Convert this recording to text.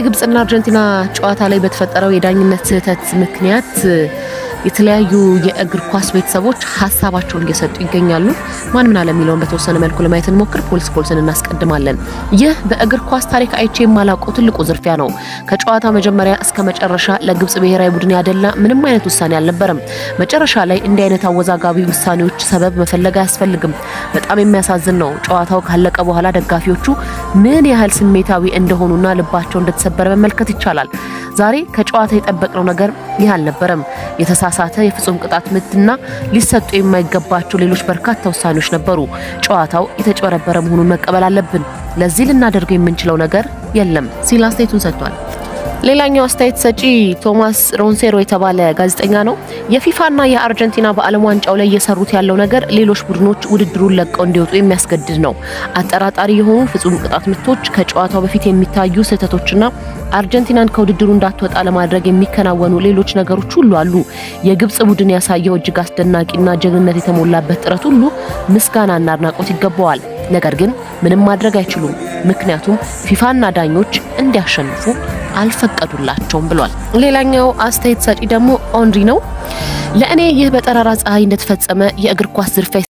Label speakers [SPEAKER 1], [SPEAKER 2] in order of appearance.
[SPEAKER 1] ግብጽና አርጀንቲና ጨዋታ ላይ በተፈጠረው የዳኝነት ስህተት ምክንያት የተለያዩ የእግር ኳስ ቤተሰቦች ሐሳባቸውን እየሰጡ ይገኛሉ። ማን ምን አለ የሚለውን በተወሰነ መልኩ ለማየት እንሞክር። ፖልስን እናስቀድማለን። ይህ በእግር ኳስ ታሪክ አይቼ የማላውቀው ትልቁ ዝርፊያ ነው። ከጨዋታ መጀመሪያ እስከ መጨረሻ ለግብጽ ብሔራዊ ቡድን ያደላ ምንም አይነት ውሳኔ አልነበረም። መጨረሻ ላይ እንዲህ አይነት አወዛጋቢ ውሳኔዎች ሰበብ መፈለግ አያስፈልግም። በጣም የሚያሳዝን ነው። ጨዋታው ካለቀ በኋላ ደጋፊዎቹ ምን ያህል ስሜታዊ እንደሆኑና ልባቸው እንደተሰበረ መመልከት ይቻላል። ዛሬ ከጨዋታ የጠበቅነው ነገር ይህ አልነበረም። የተሳሳተ የፍጹም ቅጣት ምትና ሊሰጡ የማይገባቸው ሌሎች በርካታ ውሳኔዎች ነበሩ። ጨዋታው የተጨበረበረ መሆኑን መቀበል አለብን። ለዚህ ልናደርገው የምንችለው ነገር የለም ሲል አስተያየቱን ሰጥቷል። ሌላኛው አስተያየት ሰጪ ቶማስ ሮንሴሮ የተባለ ጋዜጠኛ ነው። የፊፋና የአርጀንቲና በዓለም ዋንጫው ላይ እየሰሩት ያለው ነገር ሌሎች ቡድኖች ውድድሩን ለቀው እንዲወጡ የሚያስገድድ ነው። አጠራጣሪ የሆኑ ፍጹም ቅጣት ምቶች፣ ከጨዋታው በፊት የሚታዩ ስህተቶችና አርጀንቲናን ከውድድሩ እንዳትወጣ ለማድረግ የሚከናወኑ ሌሎች ነገሮች ሁሉ አሉ። የግብጽ ቡድን ያሳየው እጅግ አስደናቂና ጀግንነት የተሞላበት ጥረት ሁሉ ምስጋናና አድናቆት ይገባዋል። ነገር ግን ምንም ማድረግ አይችሉም፣ ምክንያቱም ፊፋና ዳኞች እንዲያሸንፉ አልፈቀዱላቸውም ብሏል። ሌላኛው አስተያየት ሰጪ ደግሞ ኦንሪ ነው። ለእኔ ይህ በጠራራ ፀሐይ እንደተፈጸመ የእግር ኳስ ዝርፊያ